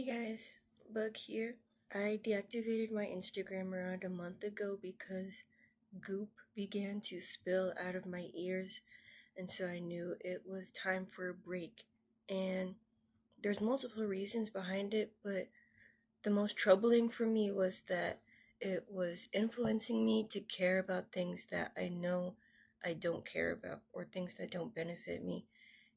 Hey guys, Bug here. I deactivated my Instagram around a month ago because goop began to spill out of my ears, and so I knew it was time for a break. And there's multiple reasons behind it, but the most troubling for me was that it was influencing me to care about things that I know I don't care about or things that don't benefit me,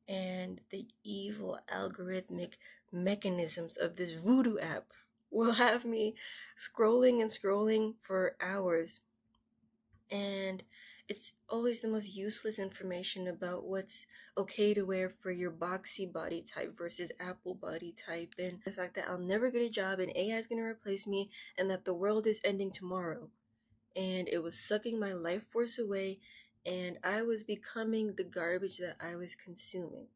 and the evil algorithmic mechanisms of this voodoo app will have me scrolling and scrolling for hours. And it's always the most useless information about what's okay to wear for your boxy body type versus apple body type, and the fact that I'll never get a job and AI is going to replace me, and that the world is ending tomorrow. And it was sucking my life force away, and I was becoming the garbage that I was consuming.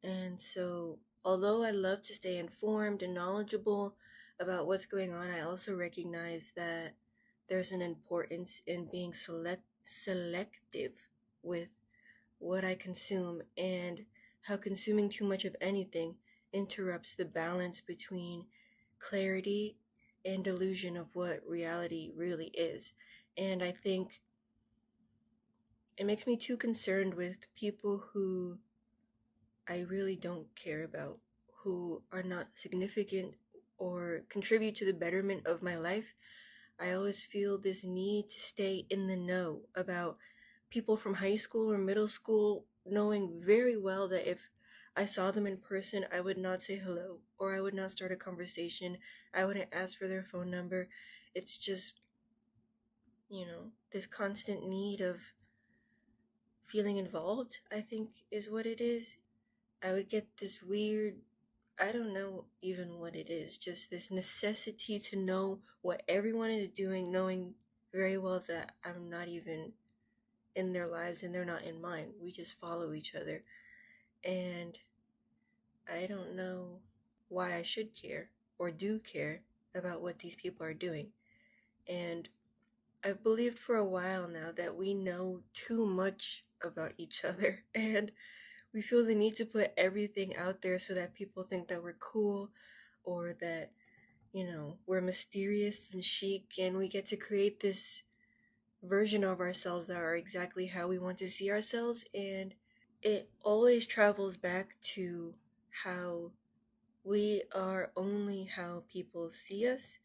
And so, although I love to stay informed and knowledgeable about what's going on, I also recognize that there's an importance in being selective with what I consume, and how consuming too much of anything interrupts the balance between clarity and delusion of what reality really is. And I think it makes me too concerned with people who I really don't care about, who are not significant or contribute to the betterment of my life. I always feel this need to stay in the know about people from high school or middle school, knowing very well that if I saw them in person, I would not say hello, or I would not start a conversation. I wouldn't ask for their phone number. It's just, this constant need of feeling involved, I think, is what it is. I would get this weird, I don't know even what it is, just this necessity to know what everyone is doing, knowing very well that I'm not even in their lives and they're not in mine. We just follow each other. And I don't know why I should care or do care about what these people are doing. And I've believed for a while now that we know too much about each other, and we feel the need to put everything out there so that people think that we're cool, or that, we're mysterious and chic, and we get to create this version of ourselves that are exactly how we want to see ourselves. And it always travels back to how we are only how people see us,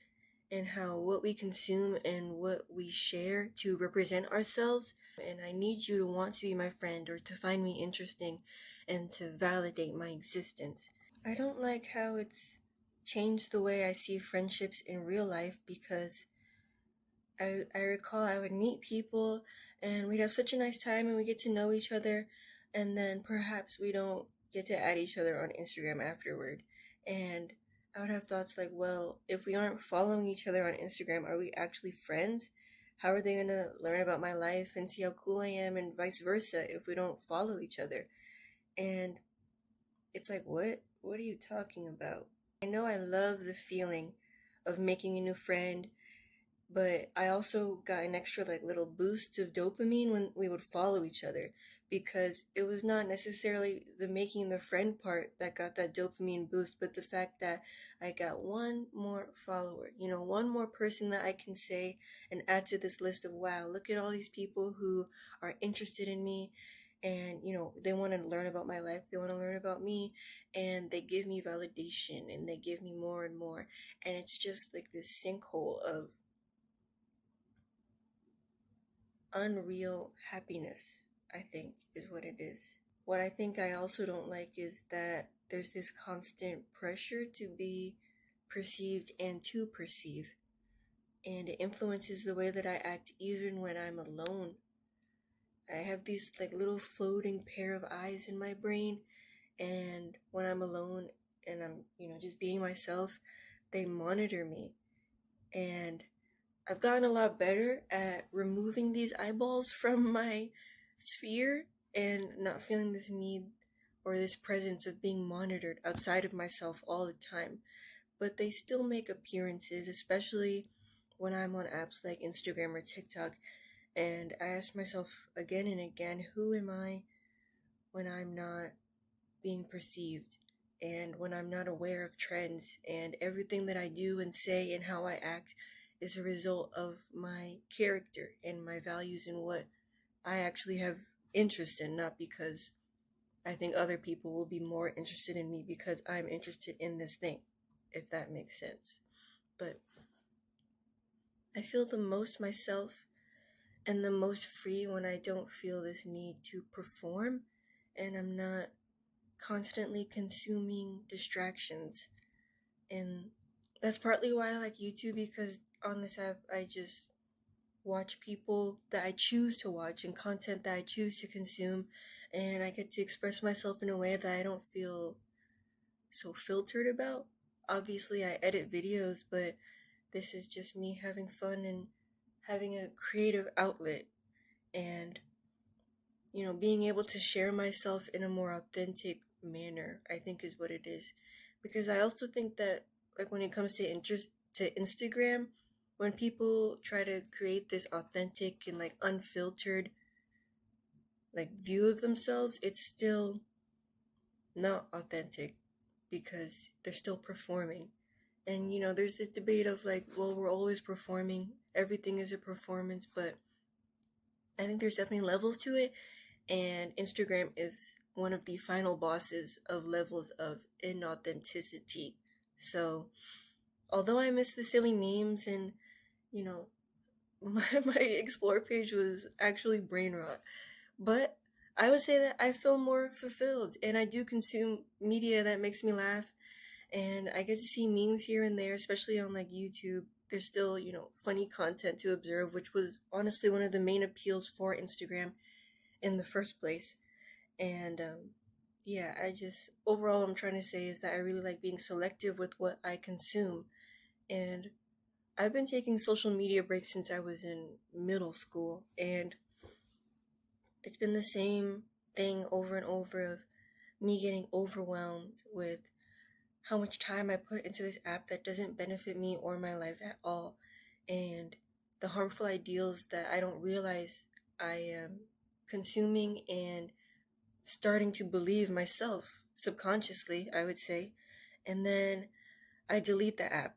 and how what we consume and what we share to represent ourselves. And I need you to want to be my friend or to find me interesting and to validate my existence. I don't like how it's changed the way I see friendships in real life, because I recall I would meet people and we'd have such a nice time and we get to know each other, and then perhaps we don't get to add each other on Instagram afterward. And I would have thoughts like, well, if we aren't following each other on Instagram, are we actually friends? How are they gonna learn about my life and see how cool I am, and vice versa, if we don't follow each other? And it's like, what? What are you talking about? I know I love the feeling of making a new friend, but I also got an extra little boost of dopamine when we would follow each other, because it was not necessarily the making the friend part that got that dopamine boost, but the fact that I got one more follower, one more person that I can say and add to this list of, wow, look at all these people who are interested in me, and they want to learn about my life, they want to learn about me, and they give me validation and they give me more and more. And it's just like this sinkhole of unreal happiness, I think, is what it is. What I think I also don't like is that there's this constant pressure to be perceived and to perceive, and it influences the way that I act even when I'm alone. I have these little floating pair of eyes in my brain, and when I'm alone and I'm, just being myself, they monitor me. And I've gotten a lot better at removing these eyeballs from my sphere and not feeling this need or this presence of being monitored outside of myself all the time. But they still make appearances, especially when I'm on apps like Instagram or TikTok. And I ask myself again and again, who am I when I'm not being perceived? and when I'm not aware of trends, and everything that I do and say and how I act is a result of my character and my values and what I actually have interest in, not because I think other people will be more interested in me because I'm interested in this thing, if that makes sense. But I feel the most myself and the most free when I don't feel this need to perform and I'm not constantly consuming distractions. And that's partly why I like YouTube, because on this app I just watch people that I choose to watch and content that I choose to consume, and I get to express myself in a way that I don't feel so filtered about. Obviously, I edit videos, but this is just me having fun and having a creative outlet, and being able to share myself in a more authentic manner, I think is what it is. Because I also think that, like, when it comes to interest to Instagram, when people try to create this authentic and like unfiltered like view of themselves, it's still not authentic because they're still performing. And there's this debate of like, well, we're always performing, everything is a performance, but I think there's definitely levels to it, and Instagram is one of the final bosses of levels of inauthenticity. So, although I miss the silly memes and, you know, my explore page was actually brain rot, but I would say that I feel more fulfilled and I do consume media that makes me laugh, and I get to see memes here and there, especially on like YouTube. There's still, funny content to observe, which was honestly one of the main appeals for Instagram in the first place. And yeah, I just, overall, I'm trying to say is that I really like being selective with what I consume. And I've been taking social media breaks since I was in middle school, and it's been the same thing over and over of me getting overwhelmed with how much time I put into this app that doesn't benefit me or my life at all, and the harmful ideals that I don't realize I am consuming and starting to believe myself subconsciously, I would say. And then I delete the app.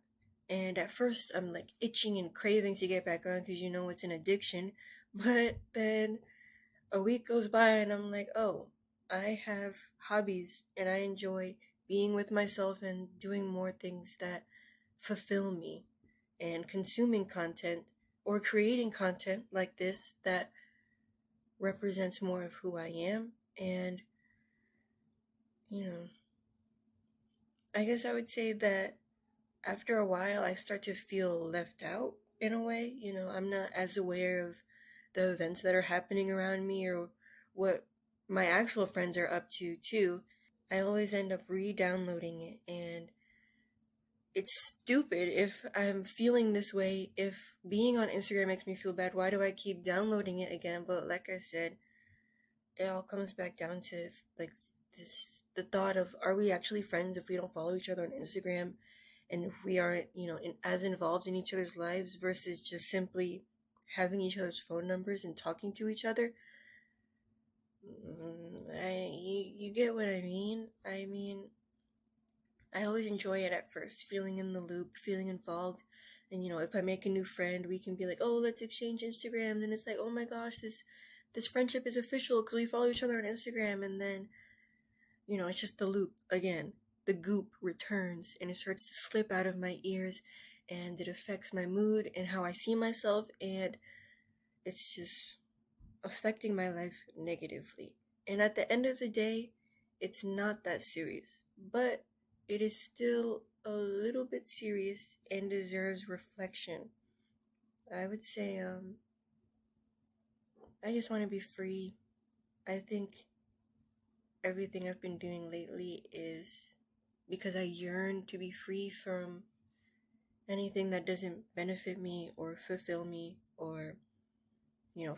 And at first, I'm like itching and craving to get back on because it's an addiction. But then a week goes by and I'm like, oh, I have hobbies and I enjoy being with myself and doing more things that fulfill me, and consuming content or creating content like this that represents more of who I am. And, you know, I guess I would say that after a while, I start to feel left out in a way. I'm not as aware of the events that are happening around me or what my actual friends are up to, too. I always end up re downloading it, and it's stupid if I'm feeling this way. If being on Instagram makes me feel bad, why do I keep downloading it again? But like I said, it all comes back down to like the thought of, are we actually friends if we don't follow each other on Instagram, and if we aren't as involved in each other's lives versus just simply having each other's phone numbers and talking to each other. You get what I mean. I always enjoy it at first, feeling in the loop, feeling involved. And if I make a new friend, we can be like, oh, let's exchange Instagrams, and it's like, oh my gosh, this friendship is official because we follow each other on Instagram. And then it's just the loop again. The goop returns and it starts to slip out of my ears, and it affects my mood and how I see myself, and it's just affecting my life negatively. And at the end of the day, it's not that serious, but it is still a little bit serious and deserves reflection. I would say, I just want to be free. I think everything I've been doing lately is because I yearn to be free from anything that doesn't benefit me or fulfill me or,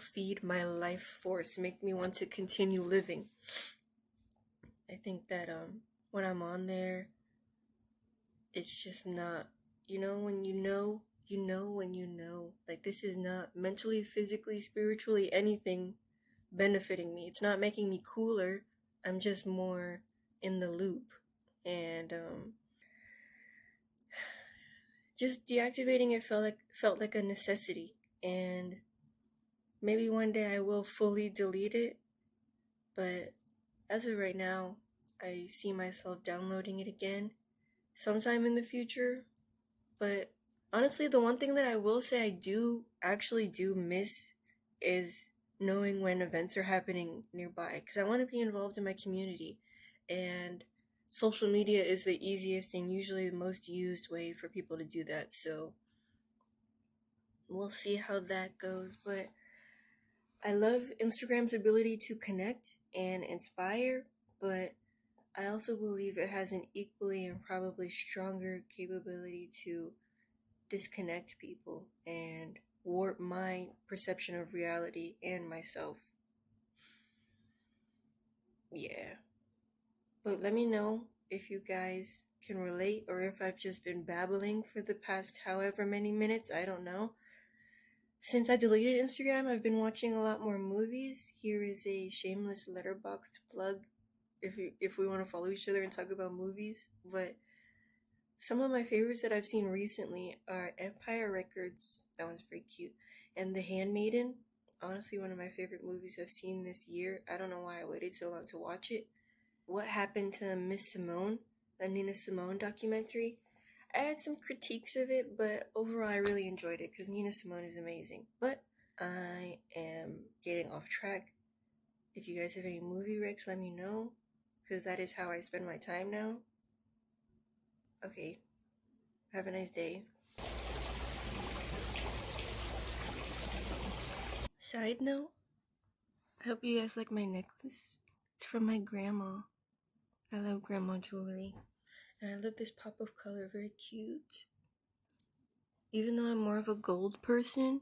feed my life force, make me want to continue living. I think that when I'm on there, it's just not, when when like, this is not mentally, physically, spiritually, anything benefiting me. It's not making me cooler. I'm just more in the loop. and just deactivating it felt like a necessity. And maybe one day I will fully delete it, but as of right now, I see myself downloading it again sometime in the future. But honestly, the one thing that I will say I do actually do miss is knowing when events are happening nearby, because I want to be involved in my community, and social media is the easiest and usually the most used way for people to do that. So we'll see how that goes. But I love Instagram's ability to connect and inspire, but I also believe it has an equally and probably stronger capability to disconnect people and warp my perception of reality and myself. Yeah. But let me know if you guys can relate or if I've just been babbling for the past however many minutes. I don't know. Since I deleted Instagram, I've been watching a lot more movies. Here is a shameless letterboxd plug if we want to follow each other and talk about movies. But some of my favorites that I've seen recently are Empire Records, that one's very cute, and The Handmaiden. Honestly, one of my favorite movies I've seen this year. I don't know why I waited so long to watch it. What Happened to Miss Simone, the Nina Simone documentary. I had some critiques of it, but overall I really enjoyed it because Nina Simone is amazing. But I am getting off track. If you guys have any movie recs, let me know, because that is how I spend my time now. Okay, have a nice day. Side note, I hope you guys like my necklace. It's from my grandma. I love grandma jewelry. And I love this pop of color, very cute. Even though I'm more of a gold person,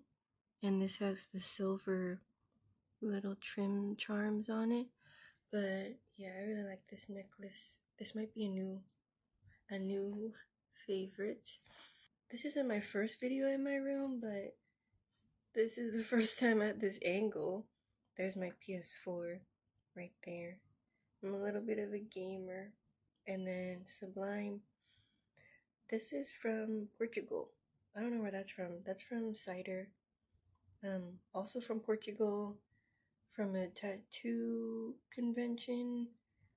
and this has the silver little trim charms on it. But yeah, I really like this necklace. This might be a new favorite. This isn't my first video in my room, but this is the first time at this angle. There's my PS4 right there. I'm a little bit of a gamer. And then Sublime. This is from Portugal. I don't know where that's from. That's from Cider. Also from Portugal. From a tattoo convention.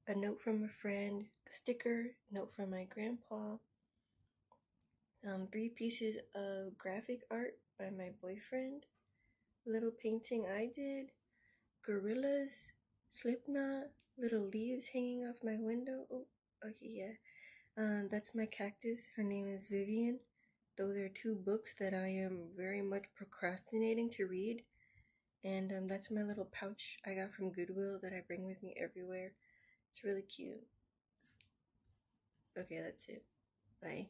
A note from a friend. A sticker. Note from my grandpa. 3 pieces of graphic art by my boyfriend. Little painting I did. Gorillas, Slipknot, little leaves hanging off my window. Oh, okay, yeah. That's my cactus. Her name is Vivian. Those are 2 books that I am very much procrastinating to read. And that's my little pouch I got from Goodwill that I bring with me everywhere. It's really cute. Okay, that's it. Bye.